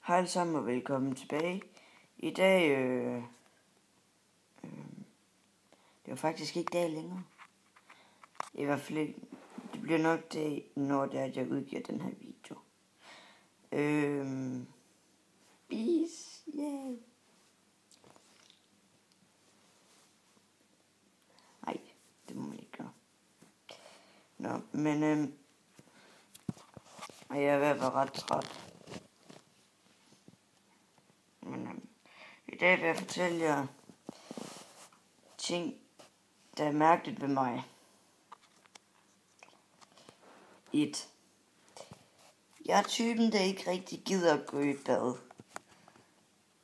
Hej alle sammen og velkommen tilbage. I dag, det var faktisk ikke dag længere. I hvert fald ikke. Det bliver nok dag, når det er, at jeg udgiver den her video. Peace, yay. Nej, det må man ikke gøre. Nå, men jeg er ved at være ret træt. Men i dag vil jeg fortælle jer ting, der er mærkeligt ved mig. 1. Jeg er typen, der ikke rigtig gider at gå i bad,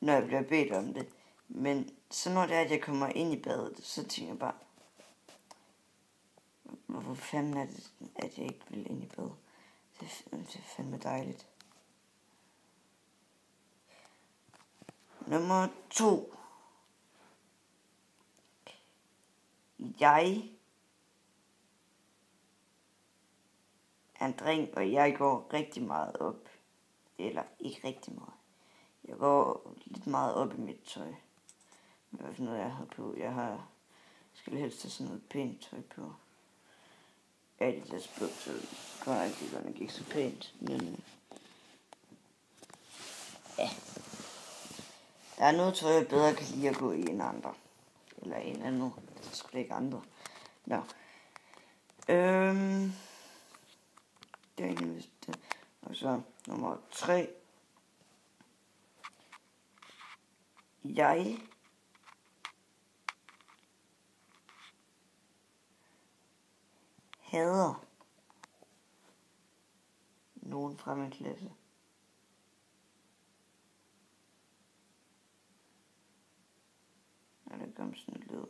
når jeg bliver bedt om det. Men så når det er, at jeg kommer ind i badet, så tænker jeg bare, hvorfor fanden er det, at jeg ikke vil ind i bad? Det er fandme dejligt. Nummer 2. Jeg er en dreng, og jeg går rigtig meget op. Eller ikke rigtig meget. Jeg går lidt meget op i mit tøj. Hvad for noget jeg har på? Jeg skal helst have sådan noget pænt tøj på. Adidas bukser. Det går nok ikke så pænt, men ja. Der er noget tøj, jeg bedre kan lide at gå i end andre. Eller en anden. Det er sgu ikke andre. Nå. Det er egentlig vist det. Og så nummer 3. Jeg hader nogen fra min klasse. Ja, det kom sådan et lyd.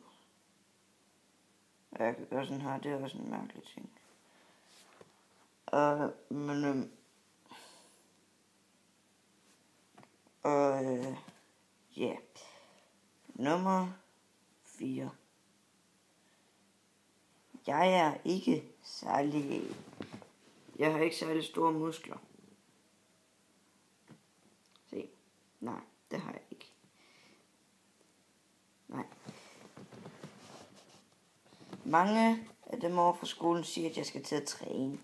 Og jeg kan gøre sådan her, det er også en mærkelig ting. Ja. Nummer 4. Jeg er ikke særlig... Jeg har ikke særlig store muskler. Se. Nej, det har jeg ikke. Nej. Mange af dem over fra skolen siger, at jeg skal til at træne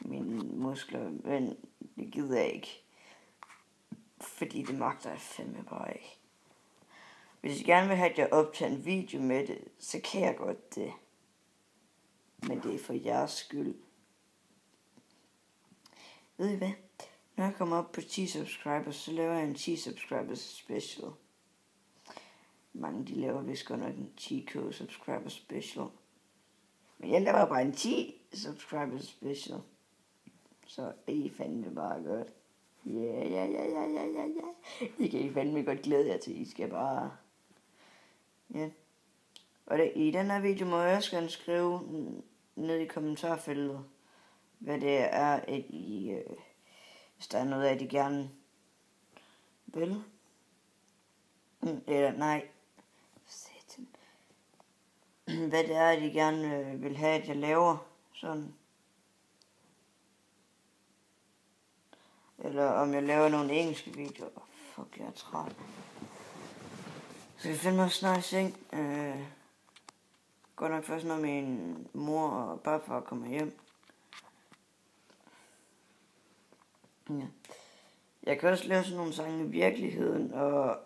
mine muskler, men det gider jeg ikke. Fordi det magter jeg fandme bare ikke. Hvis I gerne vil have, at jeg optager en video med det, så kan jeg godt det. Men det er for jeres skyld. Ved I hvad? Når jeg kommer op på 10 subscribers, så laver jeg en 10 subscribers special. Mange de laver vist godt nok en 10k subscribers special. Men jeg laver bare en 10 subscribers special. Så I fandme bare godt. Ja. Det kan I fandme godt glæde jer til. I skal bare... Ja. Og i den her video må jeg også gerne skrive ned i kommentarfeltet, hvad det er, at I... hvis der er noget, at I gerne vil. Eller nej. Hvad det er, at I gerne vil have, at jeg laver. Sådan. Eller om jeg laver nogle engelske videoer. Fuck, jeg er træt. Så jeg finder mig snart i seng. Går nok først, når min mor og papfar kommer hjem. Ja. Jeg kan også lave sådan nogle sange i virkeligheden, og...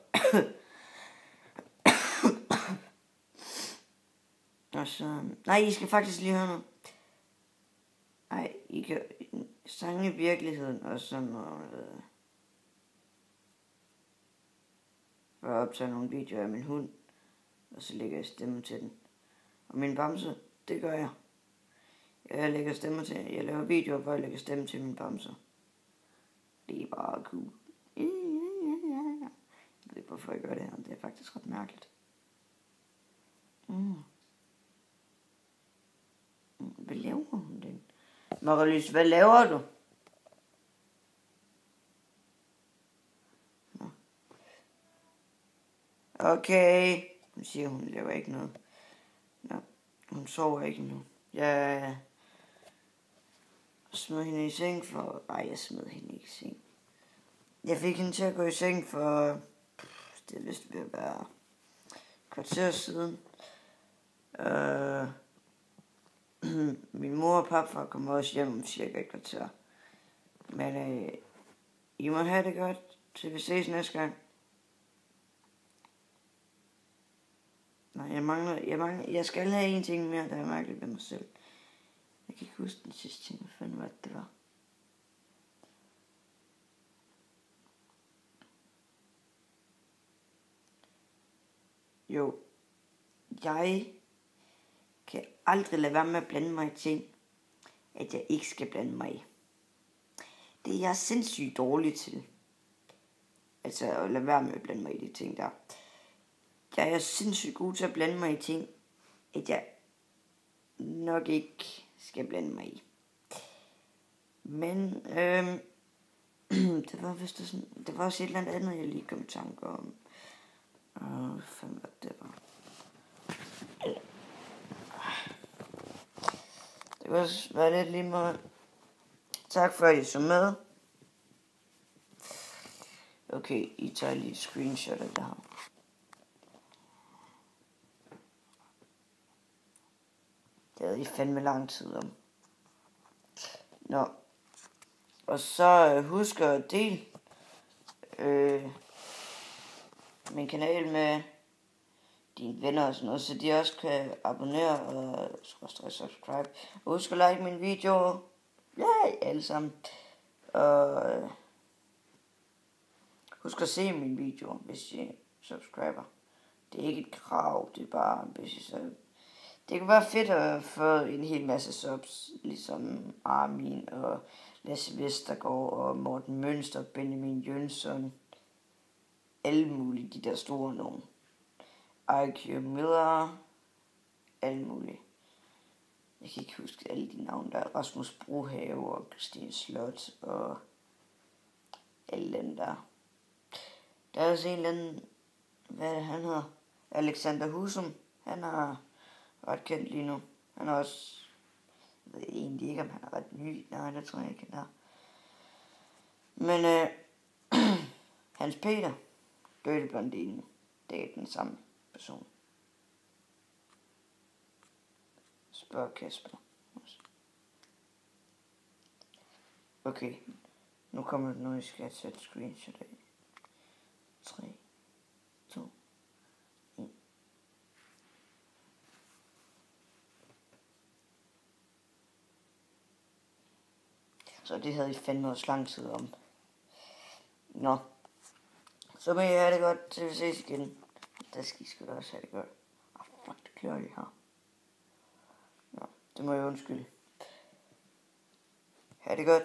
og så... Nej, I skal faktisk lige høre noget. Nej, I kan... sange i virkeligheden, og sådan noget... for at optage nogle videoer af min hund, og så lægger jeg stemme til den. Og min bamse, det gør jeg. Jeg lægger stemmer til, jeg laver videoer, hvor jeg lægger stemme til min bamse. Det er bare cool. Jeg ved ikke, hvorfor jeg gør det her, det er faktisk ret mærkeligt. Hvad laver hun den? Marie-Lise, hvad laver du? Okay. Hun siger, hun laver ikke noget. Nå, hun sover ikke nu. Jeg smed hende i seng for... Ej, jeg smed hende ikke i seng. Jeg fik hende til at gå i seng for, det vist ved at være kvarter siden. Min mor og papfar kommer også hjem om cirka et kvarter. Men I må have det godt, til vi ses næste gang. Nej, jeg skal have en ting mere, der er mærkeligt ved mig selv. Jeg kan ikke huske den sidste ting, hvad fanden var det var. Jo, jeg kan aldrig lade være med at blande mig i ting, at jeg ikke skal blande mig i. Det er jeg sindssygt dårlig til. Altså at lade være med at blande mig i de ting der. Jeg er sindssygt god til at blande mig i ting, at jeg nok ikke skal blande mig i. Men det var også et eller andet, jeg lige kom i tanke om. Hvad fanden var det var? Det kan også være lidt lige meget. Tak for at I så med. Okay, I tager lige et screenshot af det her. Det havde I fandme lang tid om. Nå. Og så husk at dele min kanal med dine venner og sådan noget, så de også kan abonnere og subscribe. Og husk at like mine videoer. Ja, alle sammen. Og husk at se mine videoer, hvis I subscriber. Det er ikke et krav, det er bare, hvis I så... Det kan være fedt at få en hel masse subs, ligesom Armin og Lasse Vestergaard og Morten Mønster, Benjamin Jønsson. Alle mulige, de der store nogen. IQ Miller. Alle mulige. Jeg kan ikke huske alle de navne der. Rasmus Brohave og Christine Slot og alle dem der. Der er også en eller anden, hvad er det, han hedder? Alexander Husum. Han er ret kendt lige nu. Han er også, jeg ved egentlig ikke, om han er ret ny. Nej, det tror jeg ikke, han er. Men Hans Peter, Dirty Blondine, det er den samme person. Spørg Kasper. Okay, nu kommer det noget, jeg skal tage et screenshot af. 3, 2, 1. Så det havde I fandme også lang tid om. Nå. Så må I have det godt, til vi ses igen. Der skal I sgu da også have det godt. Fuck, det klør lige her. Nå, det må jeg undskylde. Ha' det godt.